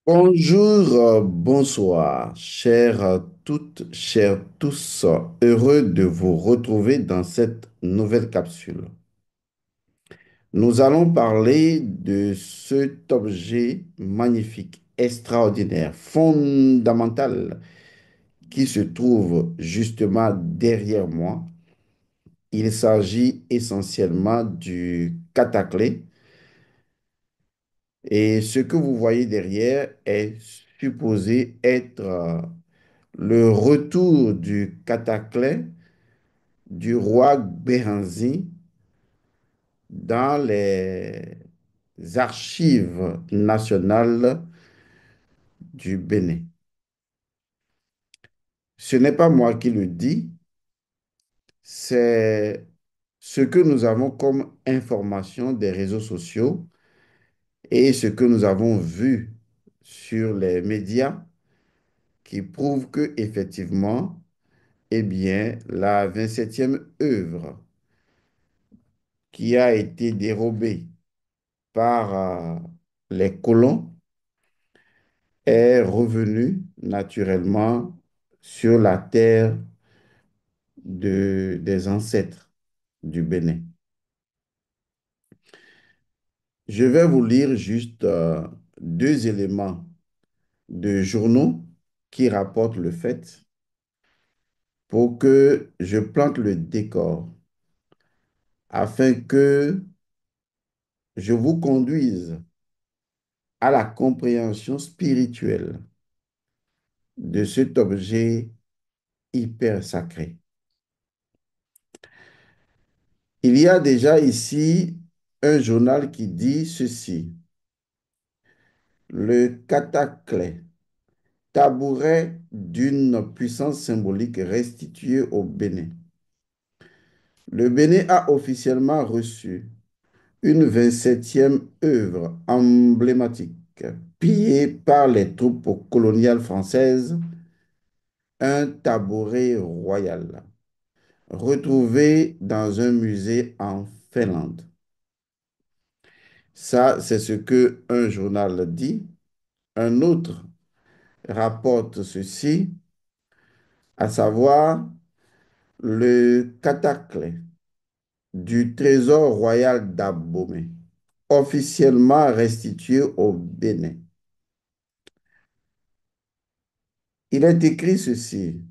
Bonjour, bonsoir, chères toutes, chers tous, heureux de vous retrouver dans cette nouvelle capsule. Nous allons parler de cet objet magnifique, extraordinaire, fondamental qui se trouve justement derrière moi. Il s'agit essentiellement du cataclé et ce que vous voyez derrière est supposé être le retour du cataclès du roi Béhanzin dans les archives nationales du Bénin. Ce n'est pas moi qui le dis, c'est ce que nous avons comme information des réseaux sociaux et ce que nous avons vu sur les médias qui prouvent que effectivement, eh bien, la 27e œuvre qui a été dérobée par les colons est revenu naturellement sur la terre des ancêtres du Bénin. Je vais vous lire juste deux éléments de journaux qui rapportent le fait pour que je plante le décor afin que je vous conduise à la compréhension spirituelle de cet objet hyper sacré. Il y a déjà ici un journal qui dit ceci: le cataclès, tabouret d'une puissance symbolique restituée au Bénin. Le Bénin a officiellement reçu une 27e œuvre emblématique pillée par les troupes coloniales françaises, un tabouret royal, retrouvé dans un musée en Finlande. Ça, c'est ce que un journal dit. Un autre rapporte ceci, à savoir le cataclès du trésor royal d'Abomey, officiellement restitué au Bénin. Il est écrit ceci: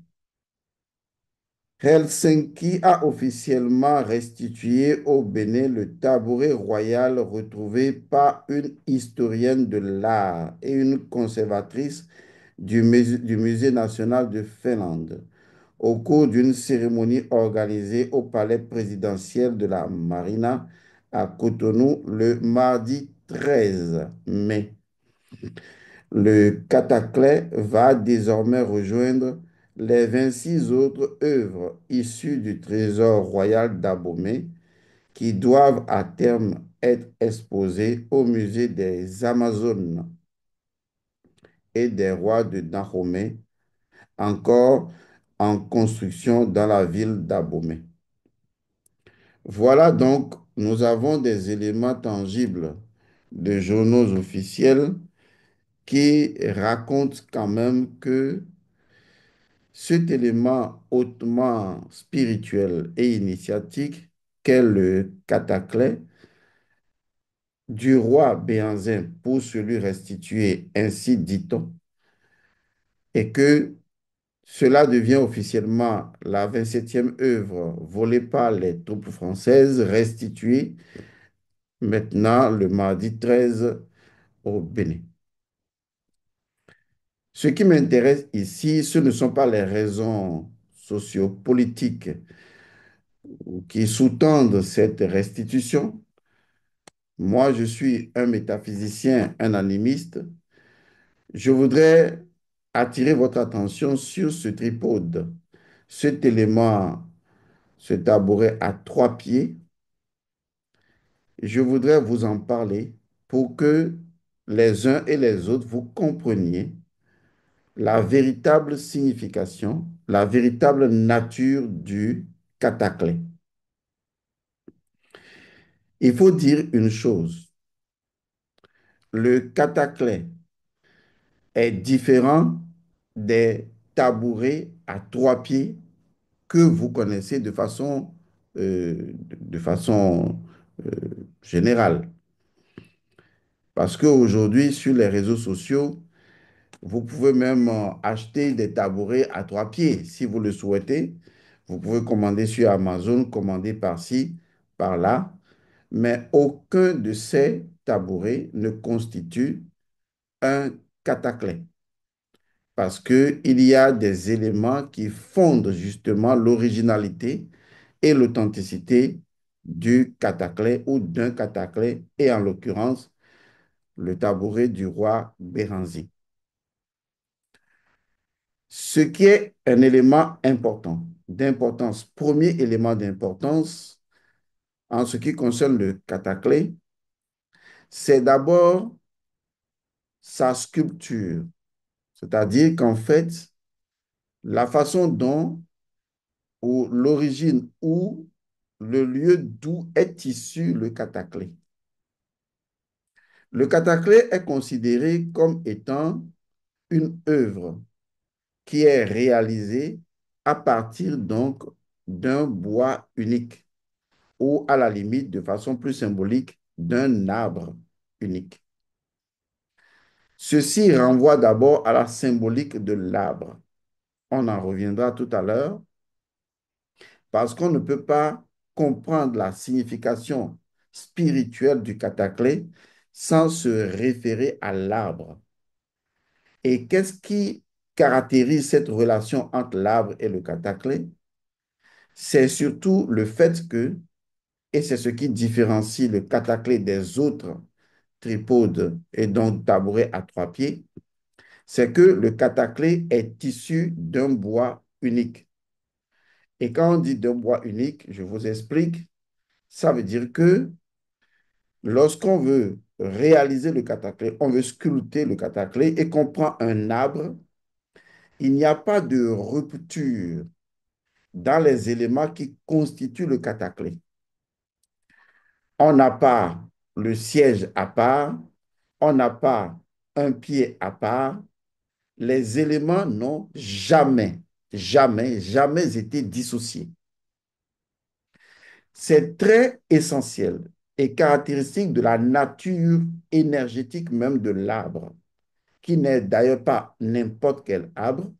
Helsinki a officiellement restitué au Bénin le tabouret royal retrouvé par une historienne de l'art et une conservatrice du Musée national de Finlande au cours d'une cérémonie organisée au palais présidentiel de la Marina à Cotonou le mardi 13 mai. Le cataclès va désormais rejoindre les 26 autres œuvres issues du trésor royal d'Abomey qui doivent à terme être exposées au musée des Amazones et des rois de Dahomey, encore en construction dans la ville d'Abomey. Voilà donc, nous avons des éléments tangibles de journaux officiels qui racontent quand même que cet élément hautement spirituel et initiatique qu'est le cataclès du roi Béhanzin pour se lui restituer, ainsi dit-on, et que cela devient officiellement la 27e œuvre volée par les troupes françaises, restituée maintenant le mardi 13 au Bénin. Ce qui m'intéresse ici, ce ne sont pas les raisons sociopolitiques qui sous-tendent cette restitution. Moi, je suis un métaphysicien, un animiste. Je voudrais attirer votre attention sur ce tripode, cet élément, ce tabouret à trois pieds. Je voudrais vous en parler pour que les uns et les autres vous compreniez la véritable signification, la véritable nature du cataclès. Il faut dire une chose, le cataclès est différent des tabourets à trois pieds que vous connaissez de façon euh, générale. Parce qu'aujourd'hui, sur les réseaux sociaux, vous pouvez même acheter des tabourets à trois pieds si vous le souhaitez. Vous pouvez commander sur Amazon, commander par-ci, par-là. Mais aucun de ces tabourets ne constitue un cataclè. Parce qu'il y a des éléments qui fondent justement l'originalité et l'authenticité du cataclè ou d'un cataclè, et en l'occurrence, le tabouret du roi Béranzin. Ce qui est un élément important, d'importance, premier élément d'importance en ce qui concerne le cataclè, c'est d'abord sa sculpture. C'est-à-dire qu'en fait, la façon dont, ou l'origine ou le lieu d'où est issu le cataclè. Le cataclè est considéré comme étant une œuvre qui est réalisée à partir donc d'un bois unique ou à la limite, de façon plus symbolique, d'un arbre unique. Ceci renvoie d'abord à la symbolique de l'arbre. On en reviendra tout à l'heure parce qu'on ne peut pas comprendre la signification spirituelle du cataclè sans se référer à l'arbre. Et qu'est-ce qui caractérise cette relation entre l'arbre et le cataclè? C'est surtout le fait que, et c'est ce qui différencie le cataclè des autres tripodes et donc tabourets à trois pieds, c'est que le cataclè est issu d'un bois unique. Et quand on dit d'un bois unique, je vous explique, ça veut dire que lorsqu'on veut réaliser le cataclè, on veut sculpter le cataclè et qu'on prend un arbre, il n'y a pas de rupture dans les éléments qui constituent le cataclè. On n'a pas le siège à part, on n'a pas un pied à part. Les éléments n'ont jamais, jamais, jamais été dissociés. C'est très essentiel et caractéristique de la nature énergétique même de l'arbre, qui n'est d'ailleurs pas n'importe quel arbre,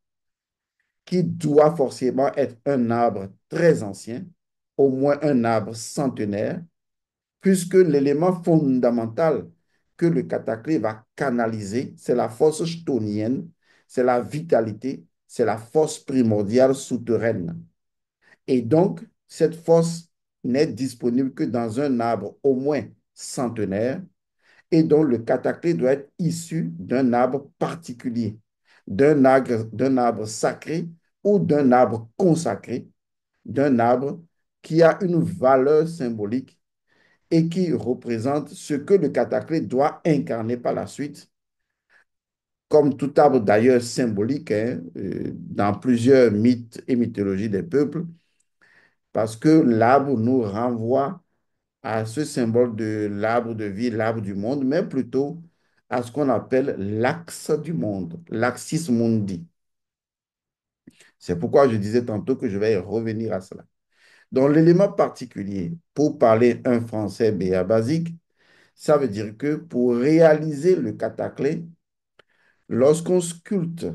qui doit forcément être un arbre très ancien, au moins un arbre centenaire, puisque l'élément fondamental que le cataclè va canaliser, c'est la force chtonienne, c'est la vitalité, c'est la force primordiale souterraine. Et donc, cette force n'est disponible que dans un arbre au moins centenaire, et dont le cataclè doit être issu d'un arbre particulier, d'un arbre sacré ou d'un arbre consacré, d'un arbre qui a une valeur symbolique et qui représente ce que le cataclè doit incarner par la suite, comme tout arbre d'ailleurs symbolique hein, dans plusieurs mythes et mythologies des peuples, parce que l'arbre nous renvoie à ce symbole de l'arbre de vie, l'arbre du monde, mais plutôt à ce qu'on appelle l'axe du monde, l'axis mundi. C'est pourquoi je disais tantôt que je vais y revenir à cela. Donc, l'élément particulier, pour parler un français béat basique, ça veut dire que pour réaliser le cataclè, lorsqu'on sculpte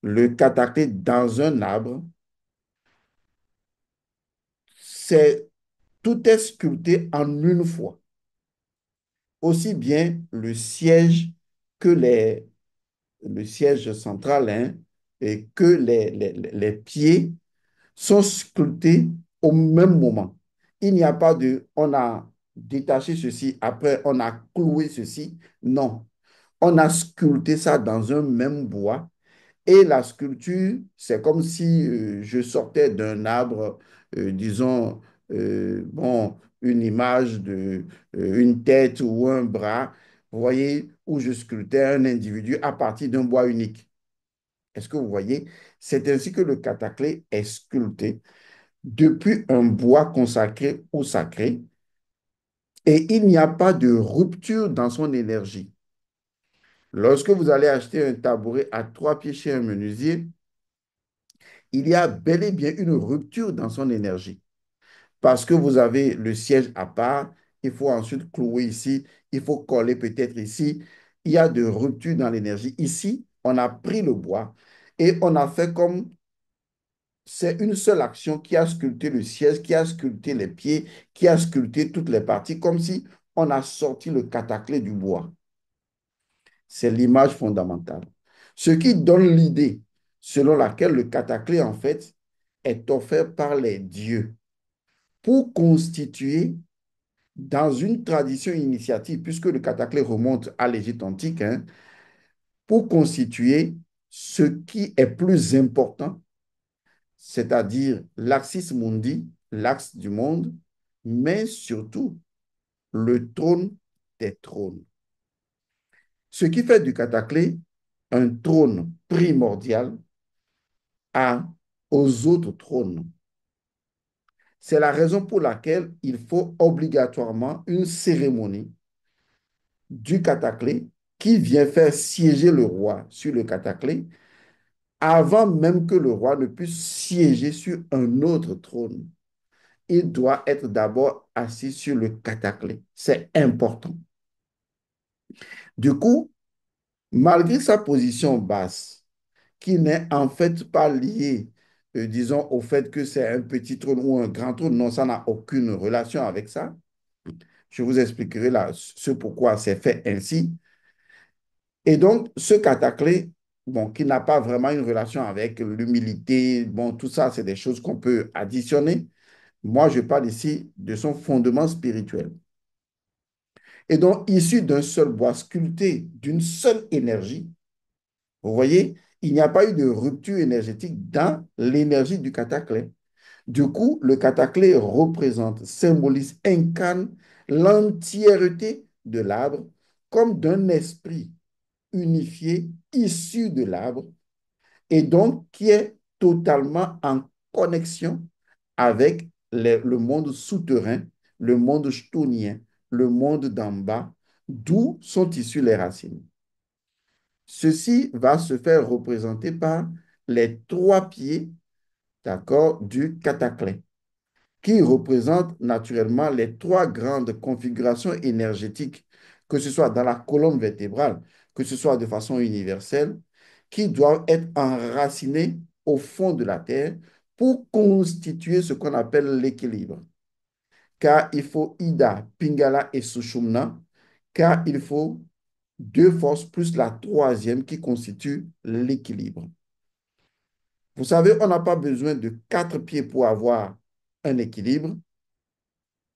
le cataclè dans un arbre, tout est sculpté en une fois. Aussi bien le siège que le siège central hein, et que les pieds sont sculptés au même moment. Il n'y a pas de, on a détaché ceci, après on a cloué ceci. Non, on a sculpté ça dans un même bois. Et la sculpture, c'est comme si je sortais d'un arbre, disons, bon, une image de une tête ou un bras, vous voyez, où je sculptais un individu à partir d'un bois unique. Est-ce que vous voyez? C'est ainsi que le cataclè est sculpté depuis un bois consacré ou sacré, et il n'y a pas de rupture dans son énergie. Lorsque vous allez acheter un tabouret à 3 pieds chez un menuisier, il y a bel et bien une rupture dans son énergie. Parce que vous avez le siège à part, il faut ensuite clouer ici, il faut coller peut-être ici. Il y a de rupture dans l'énergie. Ici, on a pris le bois et on a fait comme c'est une seule action qui a sculpté le siège, qui a sculpté les pieds, qui a sculpté toutes les parties, comme si on a sorti le cataclé du bois. C'est l'image fondamentale. Ce qui donne l'idée selon laquelle le cataclé, en fait, est offert par les dieux pour constituer dans une tradition initiatique, puisque le cataclé remonte à l'Égypte antique, hein, pour constituer ce qui est plus important, c'est-à-dire l'axis mundi, l'axe du monde, mais surtout le trône des trônes. Ce qui fait du cataclé un trône primordial à, aux autres trônes. C'est la raison pour laquelle il faut obligatoirement une cérémonie du cataclé qui vient faire siéger le roi sur le cataclé avant même que le roi ne puisse siéger sur un autre trône. Il doit être d'abord assis sur le cataclé. C'est important. Du coup, malgré sa position basse, qui n'est en fait pas liée, disons, au fait que c'est un petit trône ou un grand trône, non, ça n'a aucune relation avec ça. Je vous expliquerai là ce pourquoi c'est fait ainsi. Et donc, ce cataclé, bon, qui n'a pas vraiment une relation avec l'humilité, bon, tout ça, c'est des choses qu'on peut additionner. Moi, je parle ici de son fondement spirituel. Et donc, issu d'un seul bois sculpté, d'une seule énergie, vous voyez, il n'y a pas eu de rupture énergétique dans l'énergie du cataclé. Du coup, le cataclé représente, symbolise, incarne l'entièreté de l'arbre comme d'un esprit unifié, issu de l'arbre, et donc qui est totalement en connexion avec le monde souterrain, le monde chthonien, le monde d'en bas, d'où sont issues les racines. Ceci va se faire représenter par les 3 pieds, d'accord, du cataclé, qui représentent naturellement les 3 grandes configurations énergétiques, que ce soit dans la colonne vertébrale, que ce soit de façon universelle, qui doivent être enracinées au fond de la Terre pour constituer ce qu'on appelle l'équilibre. Car il faut Ida, Pingala et Sushumna, car il faut 2 forces plus la troisième qui constitue l'équilibre. Vous savez, on n'a pas besoin de 4 pieds pour avoir un équilibre.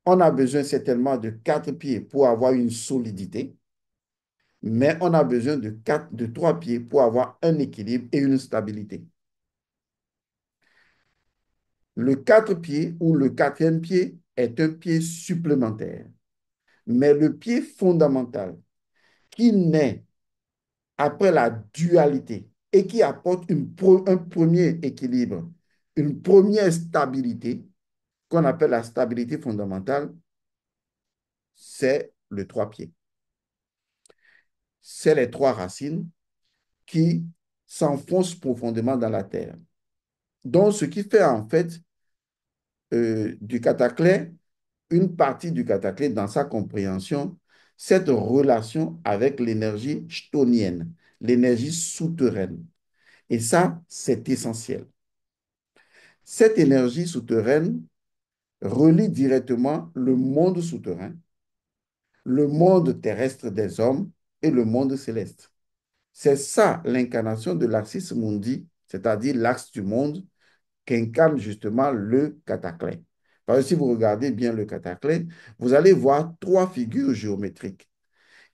On a besoin certainement de 4 pieds pour avoir une solidité, mais on a besoin de 3 pieds pour avoir un équilibre et une stabilité. Le 4 pieds ou le quatrième pied est un pied supplémentaire, mais le pied fondamental qui naît après la dualité et qui apporte un premier équilibre, une première stabilité qu'on appelle la stabilité fondamentale, c'est le 3 pieds. C'est les 3 racines qui s'enfoncent profondément dans la terre. Donc, ce qui fait en fait du cataclé, une partie du cataclé dans sa compréhension, cette relation avec l'énergie chthonienne, l'énergie souterraine. Et ça, c'est essentiel. Cette énergie souterraine relie directement le monde souterrain, le monde terrestre des hommes et le monde céleste. C'est ça l'incarnation de l'axis mundi, c'est-à-dire l'axe du monde qu'incarne justement le cataclé. Parce que si vous regardez bien le cataclé, vous allez voir 3 figures géométriques.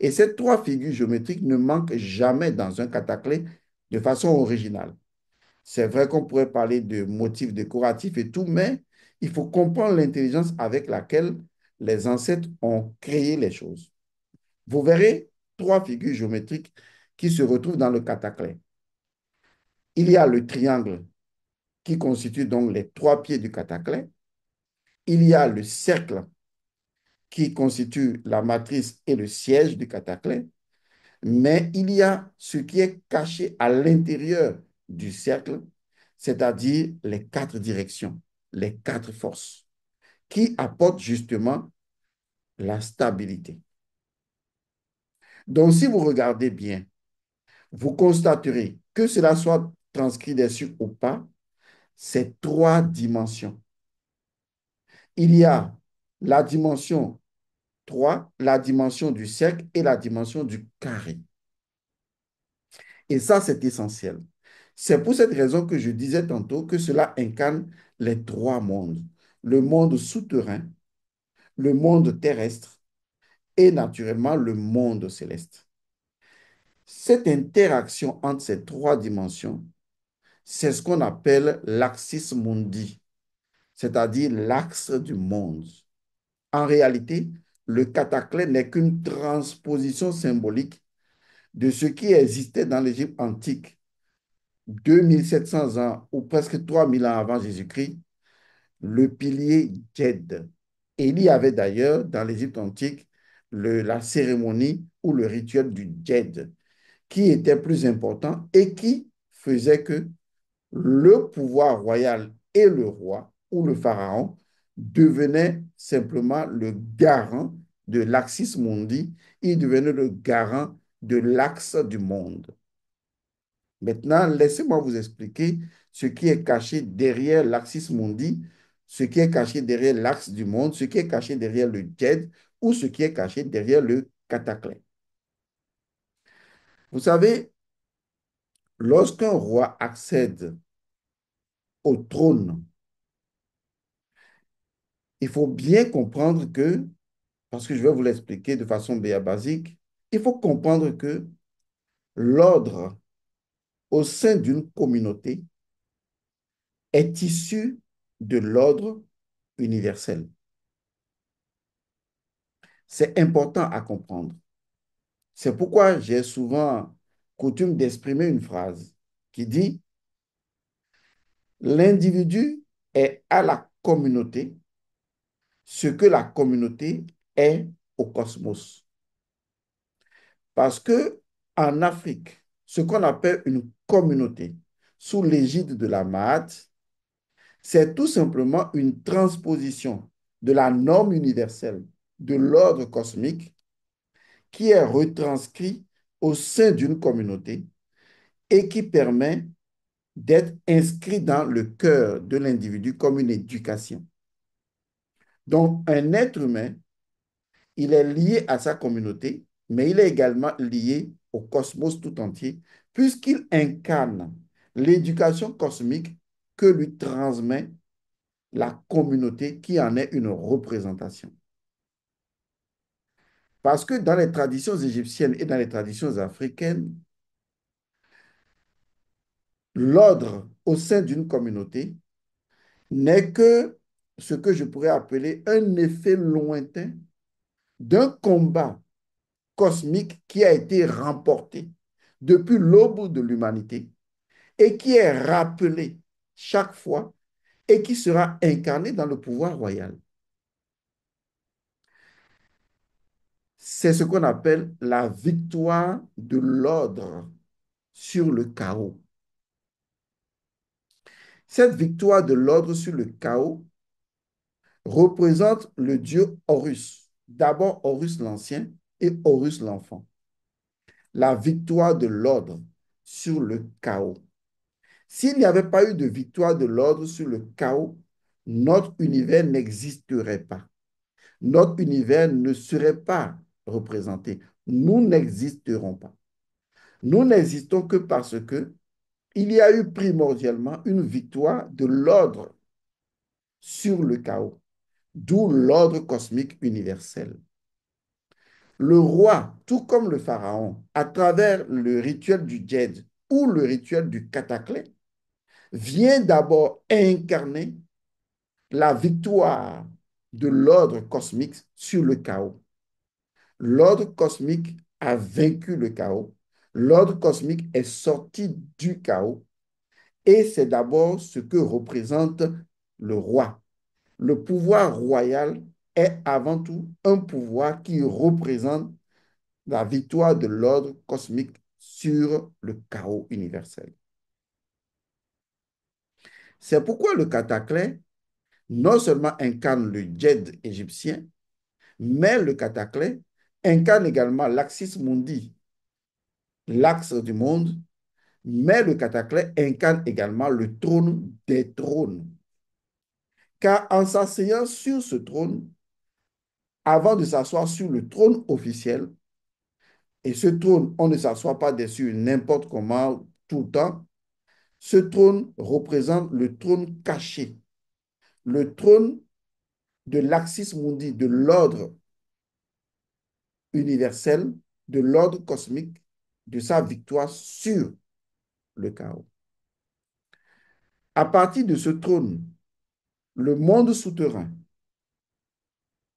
Et ces 3 figures géométriques ne manquent jamais dans un cataclé de façon originale. C'est vrai qu'on pourrait parler de motifs décoratifs et tout, mais il faut comprendre l'intelligence avec laquelle les ancêtres ont créé les choses. Vous verrez 3 figures géométriques qui se retrouvent dans le cataclé. Il y a le triangle qui constitue donc les 3 pieds du cataclé. Il y a le cercle qui constitue la matrice et le siège du cataclé. mais il y a ce qui est caché à l'intérieur du cercle, c'est-à-dire les quatre directions, les quatre forces, qui apportent justement la stabilité. Donc, si vous regardez bien, vous constaterez que cela soit transcrit dessus ou pas, c'est trois dimensions. Il y a la dimension 3, la dimension du cercle et la dimension du carré. Et ça, c'est essentiel. C'est pour cette raison que je disais tantôt que cela incarne les trois mondes. Le monde souterrain, le monde terrestre et naturellement le monde céleste. Cette interaction entre ces trois dimensions, c'est ce qu'on appelle l'axis mundi, c'est-à-dire l'axe du monde. En réalité, le cataclysme n'est qu'une transposition symbolique de ce qui existait dans l'Égypte antique 2700 ans ou presque 3000 ans avant Jésus-Christ, le pilier Djed. Et il y avait d'ailleurs dans l'Égypte antique la cérémonie ou le rituel du Djed qui était plus important et qui faisait que le pouvoir royal et le roi ou le pharaon devenaient simplement le garant de l'axis mundi, il devenait le garant de l'axe du monde. Maintenant, laissez-moi vous expliquer ce qui est caché derrière l'axis mundi, ce qui est caché derrière l'axe du monde, ce qui est caché derrière le djed ou ce qui est caché derrière le cataclysme. Vous savez, lorsqu'un roi accède au trône, il faut bien comprendre que, parce que je vais vous l'expliquer de façon bien basique, il faut comprendre que l'ordre au sein d'une communauté est issu de l'ordre universel. C'est important à comprendre. C'est pourquoi j'ai souvent coutume d'exprimer une phrase qui dit, l'individu est à la communauté ce que la communauté est au cosmos. Parce que en Afrique, ce qu'on appelle une communauté sous l'égide de la MAAT, c'est tout simplement une transposition de la norme universelle de l'ordre cosmique qui est retranscrit au sein d'une communauté et qui permet d'être inscrit dans le cœur de l'individu comme une éducation. Donc, un être humain, il est lié à sa communauté, mais il est également lié au cosmos tout entier, puisqu'il incarne l'éducation cosmique que lui transmet la communauté qui en est une représentation. Parce que dans les traditions égyptiennes et dans les traditions africaines, l'ordre au sein d'une communauté n'est que ce que je pourrais appeler un effet lointain d'un combat cosmique qui a été remporté depuis l'aube de l'humanité et qui est rappelé chaque fois et qui sera incarné dans le pouvoir royal. C'est ce qu'on appelle la victoire de l'ordre sur le chaos. Cette victoire de l'ordre sur le chaos représente le dieu Horus. D'abord Horus l'Ancien et Horus l'Enfant. La victoire de l'ordre sur le chaos. S'il n'y avait pas eu de victoire de l'ordre sur le chaos, notre univers n'existerait pas. Notre univers ne serait pas représenté. Nous n'existerons pas. Nous n'existons que parce que il y a eu primordialement une victoire de l'ordre sur le chaos, d'où l'ordre cosmique universel. Le roi, tout comme le pharaon, à travers le rituel du djed ou le rituel du cataclysme, vient d'abord incarner la victoire de l'ordre cosmique sur le chaos. L'ordre cosmique a vaincu le chaos. L'ordre cosmique est sorti du chaos et c'est d'abord ce que représente le roi. Le pouvoir royal est avant tout un pouvoir qui représente la victoire de l'ordre cosmique sur le chaos universel. C'est pourquoi le cataclysme non seulement incarne le djed égyptien, mais le cataclysme incarne également l'axis mundi, l'axe du monde, mais le cataclysme incarne également le trône des trônes. Car en s'asseyant sur ce trône, avant de s'asseoir sur le trône officiel, et ce trône, on ne s'assoit pas dessus n'importe comment, tout le temps, ce trône représente le trône caché, le trône de l'axis mundi, de l'ordre universel, de l'ordre cosmique, de sa victoire sur le chaos. À partir de ce trône, le monde souterrain,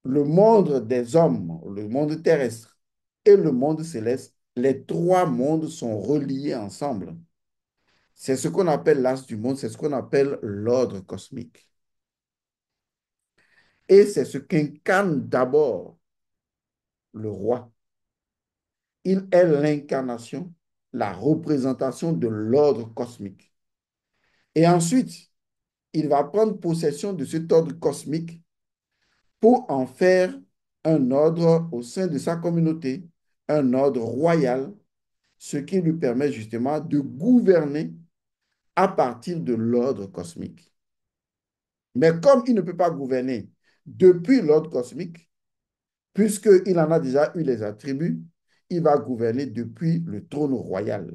le monde des hommes, le monde terrestre et le monde céleste, les trois mondes sont reliés ensemble. C'est ce qu'on appelle l'as du monde, c'est ce qu'on appelle l'ordre cosmique. Et c'est ce qu'incarne d'abord le roi. Il est l'incarnation, la représentation de l'ordre cosmique. Et ensuite, il va prendre possession de cet ordre cosmique pour en faire un ordre au sein de sa communauté, un ordre royal, ce qui lui permet justement de gouverner à partir de l'ordre cosmique. Mais comme il ne peut pas gouverner depuis l'ordre cosmique, puisqu'il en a déjà eu les attributs, il va gouverner depuis le trône royal.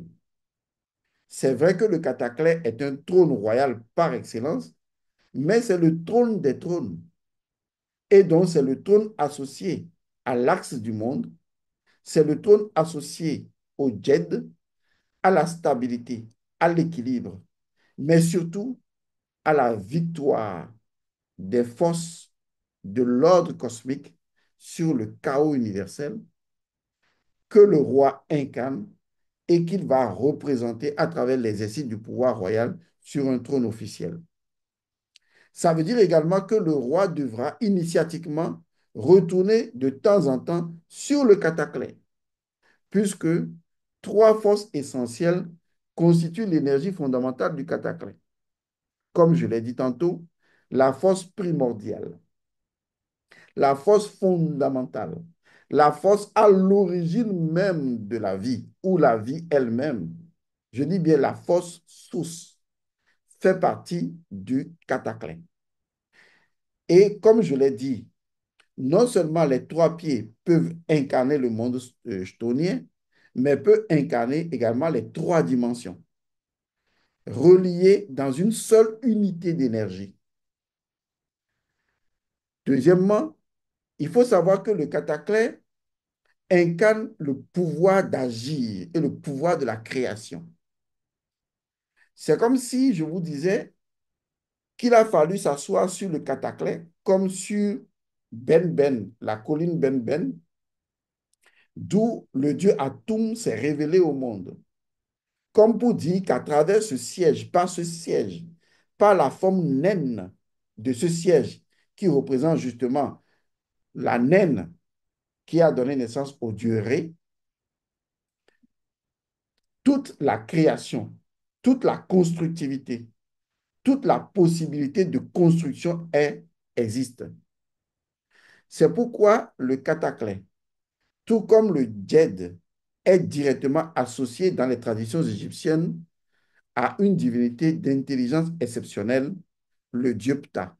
C'est vrai que le cataclysme est un trône royal par excellence, mais c'est le trône des trônes. Et donc, c'est le trône associé à l'axe du monde, c'est le trône associé au djed, à la stabilité, à l'équilibre, mais surtout à la victoire des forces de l'ordre cosmique sur le chaos universel que le roi incarne et qu'il va représenter à travers l'exercice du pouvoir royal sur un trône officiel. Ça veut dire également que le roi devra initiatiquement retourner de temps en temps sur le cataclysme, puisque trois forces essentielles constituent l'énergie fondamentale du cataclysme. Comme je l'ai dit tantôt, la force primordiale, la force fondamentale, la force à l'origine même de la vie, ou la vie elle-même. Je dis bien la force source fait partie du cataclysme. Et comme je l'ai dit, non seulement les trois pieds peuvent incarner le monde chthonien, mais peuvent incarner également les trois dimensions, reliées dans une seule unité d'énergie. Deuxièmement, il faut savoir que le cataclysme incarne le pouvoir d'agir et le pouvoir de la création. C'est comme si je vous disais qu'il a fallu s'asseoir sur le cataclysme comme sur Ben Ben, la colline Ben Ben, d'où le dieu Atum s'est révélé au monde. Comme pour dire qu'à travers ce siège, par la forme naine de ce siège qui représente justement la naine qui a donné naissance au dieu Ré, toute la création, toute la constructivité, toute la possibilité de construction existe. C'est pourquoi le cataclysme, tout comme le djed, est directement associé dans les traditions égyptiennes à une divinité d'intelligence exceptionnelle, le dieu Ptah,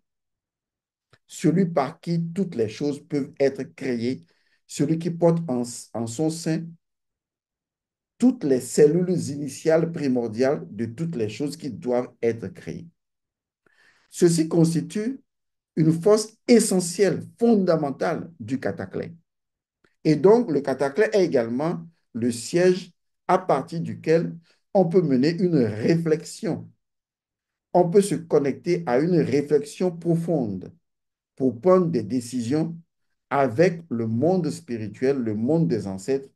celui par qui toutes les choses peuvent être créées, celui qui porte en son sein toutes les cellules initiales primordiales de toutes les choses qui doivent être créées. Ceci constitue une force essentielle, fondamentale du cataclysme. Et donc, le cataclysme est également le siège à partir duquel on peut mener une réflexion. On peut se connecter à une réflexion profonde pour prendre des décisions avec le monde spirituel, le monde des ancêtres,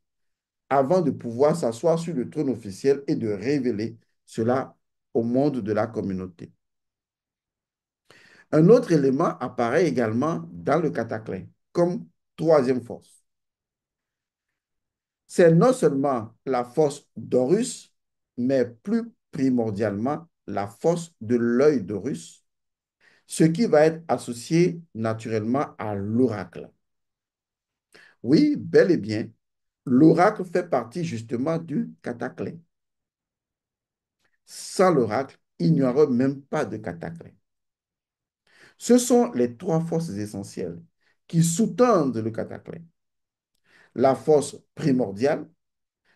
avant de pouvoir s'asseoir sur le trône officiel et de révéler cela au monde de la communauté. Un autre élément apparaît également dans le cataclysme comme troisième force. c'est non seulement la force d'Horus, mais plus primordialement la force de l'œil d'Horus, ce qui va être associé naturellement à l'oracle. Oui, bel et bien, l'oracle fait partie justement du cataclysme. Sans l'oracle, il n'y aurait même pas de cataclysme. Ce sont les trois forces essentielles qui sous-tendent le cataclysme. La force primordiale,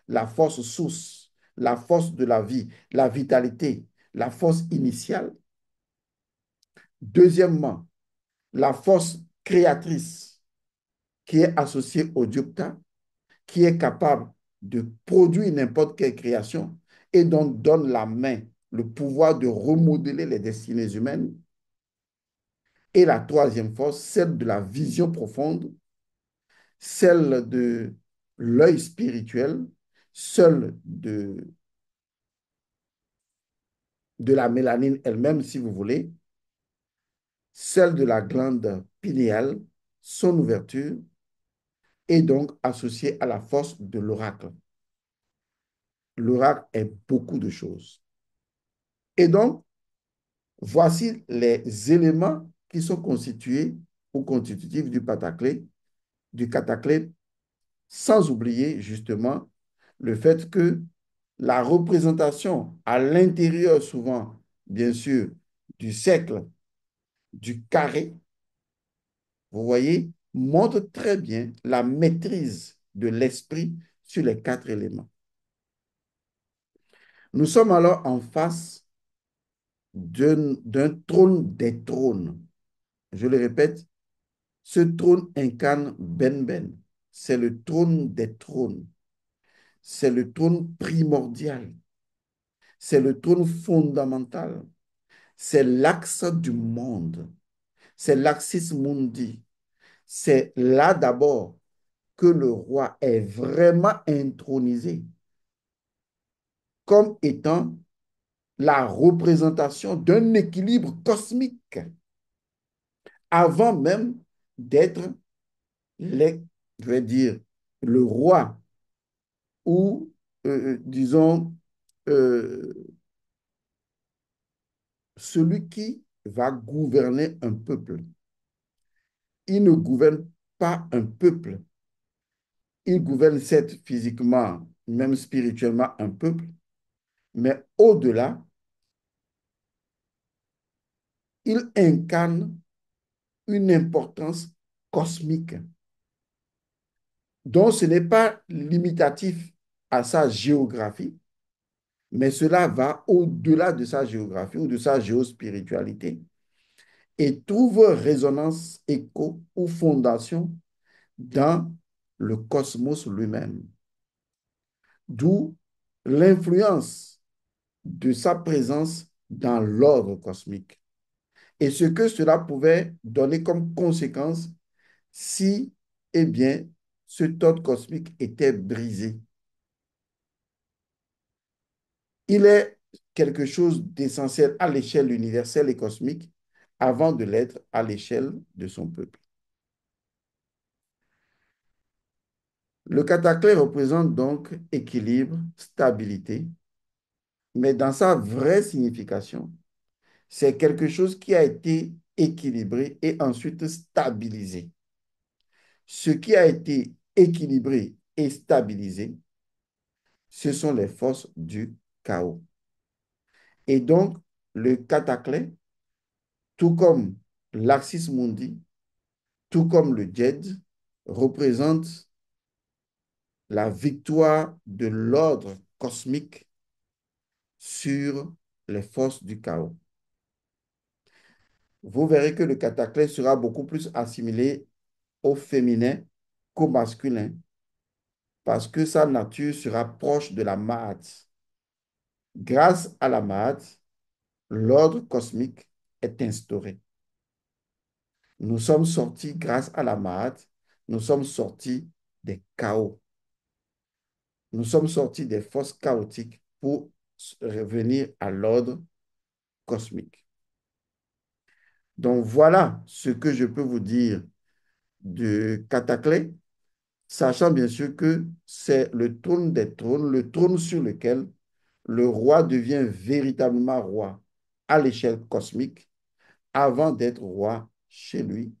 la force source, la force de la vie, la vitalité, la force initiale. Deuxièmement, la force créatrice qui est associée au diopta, qui est capable de produire n'importe quelle création et dont donne la main le pouvoir de remodeler les destinées humaines. Et la troisième force, celle de la vision profonde, celle de l'œil spirituel, celle de la mélanine elle-même, si vous voulez, celle de la glande pinéale, son ouverture, est donc associée à la force de l'oracle. L'oracle est beaucoup de choses. Et donc, voici les éléments qui sont constitués ou constitutifs du cataclysme, sans oublier justement le fait que la représentation à l'intérieur souvent, bien sûr, du cercle, du carré, vous voyez, montre très bien la maîtrise de l'esprit sur les quatre éléments. Nous sommes alors en face d'un trône des trônes. Je le répète, ce trône incarne Ben Ben. C'est le trône des trônes. C'est le trône primordial. C'est le trône fondamental. C'est l'axe du monde. C'est l'axis mundi. C'est là d'abord que le roi est vraiment intronisé comme étant la représentation d'un équilibre cosmique avant même d'être, les, je vais dire, le roi ou, disons, euh, celui qui va gouverner un peuple. Il ne gouverne pas un peuple. Il gouverne, certes, physiquement, même spirituellement, un peuple, mais au-delà, il incarne une importance cosmique dont ce n'est pas limitatif à sa géographie, mais cela va au-delà de sa géographie ou de sa géospiritualité et trouve résonance, écho ou fondation dans le cosmos lui-même. D'où l'influence de sa présence dans l'ordre cosmique et ce que cela pouvait donner comme conséquence si, eh bien, ce ordre cosmique était brisé. Il est quelque chose d'essentiel à l'échelle universelle et cosmique avant de l'être à l'échelle de son peuple. Le cataclysme représente donc équilibre, stabilité, mais dans sa vraie signification, c'est quelque chose qui a été équilibré et ensuite stabilisé. Ce qui a été équilibré et stabilisé, ce sont les forces du chaos. Et donc, le cataclysme, tout comme l'Axis Mundi, tout comme le Djed, représente la victoire de l'ordre cosmique sur les forces du chaos. Vous verrez que le cataclysme sera beaucoup plus assimilé au féminin qu'au masculin, parce que sa nature sera proche de la Maat. Grâce à la Maat, l'ordre cosmique est instauré. Nous sommes sortis, grâce à la Maat, nous sommes sortis des chaos. Nous sommes sortis des forces chaotiques pour revenir à l'ordre cosmique. Donc voilà ce que je peux vous dire du cataclysme. sachant bien sûr que c'est le trône des trônes, le trône sur lequel le roi devient véritablement roi à l'échelle cosmique avant d'être roi chez lui.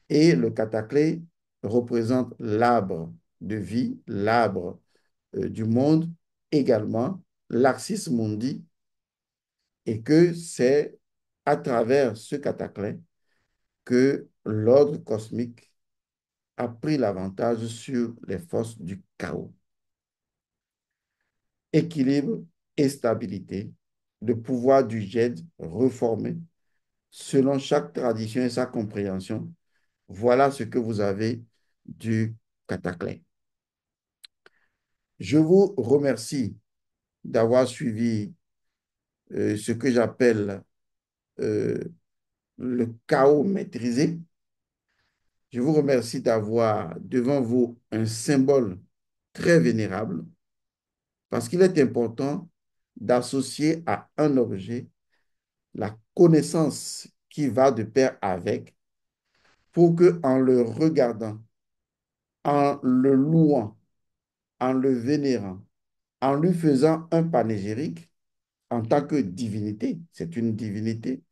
Et le cataclé représente l'arbre de vie, l'arbre du monde également, l'Axis Mundi, et que c'est à travers ce cataclé que l'ordre cosmique a pris l'avantage sur les forces du chaos. Équilibre et stabilité, le pouvoir du Djed reformé selon chaque tradition et sa compréhension. Voilà ce que vous avez du cataclysme. Je vous remercie d'avoir suivi ce que j'appelle euh, le chaos maîtrisé. Je vous remercie d'avoir devant vous un symbole très vénérable parce qu'il est important d'associer à un objet la connaissance qui va de pair avec pour que en le regardant, en le louant, en le vénérant, en lui faisant un panégyrique en tant que divinité, c'est une divinité,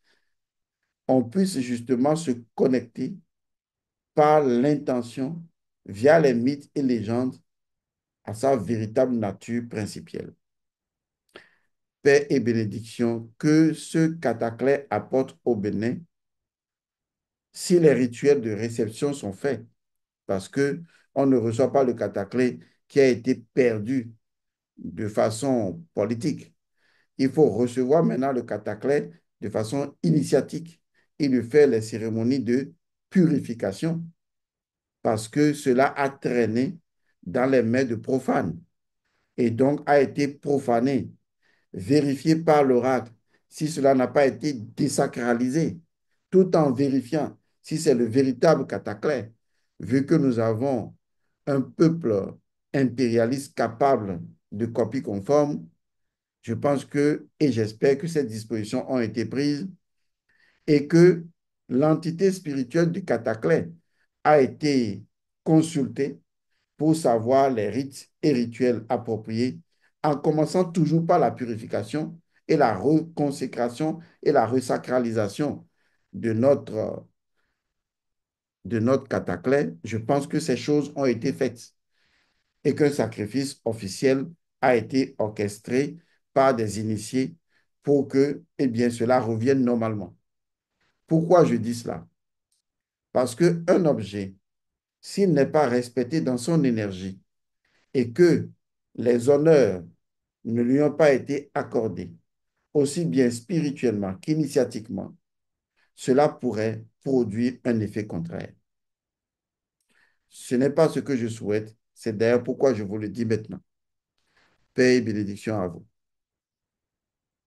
on puisse justement se connecter par l'intention via les mythes et légendes à sa véritable nature principielle. Paix et bénédiction que ce cataclysme apporte au Bénin si les rituels de réception sont faits, parce que on ne reçoit pas le cataclysme qui a été perdu de façon politique. Il faut recevoir maintenant le cataclysme de façon initiatique et de faire les cérémonies de purification parce que cela a traîné dans les mains de profanes et donc a été profané, vérifié par l'oracle si cela n'a pas été désacralisé, tout en vérifiant si c'est le véritable cataclysme, vu que nous avons un peuple impérialiste capable de copie conforme. Je pense que, et j'espère que ces dispositions ont été prises et que l'entité spirituelle du cataclysme a été consultée pour savoir les rites et rituels appropriés, en commençant toujours par la purification et la reconsécration et la resacralisation de notre cataclysme. Je pense que ces choses ont été faites et qu'un sacrifice officiel a été orchestré par des initiés pour que, eh bien, cela revienne normalement. Pourquoi je dis cela? Parce qu'un objet, s'il n'est pas respecté dans son énergie et que les honneurs ne lui ont pas été accordés, aussi bien spirituellement qu'initiatiquement, cela pourrait produire un effet contraire. Ce n'est pas ce que je souhaite. C'est d'ailleurs pourquoi je vous le dis maintenant. Paix et bénédiction à vous.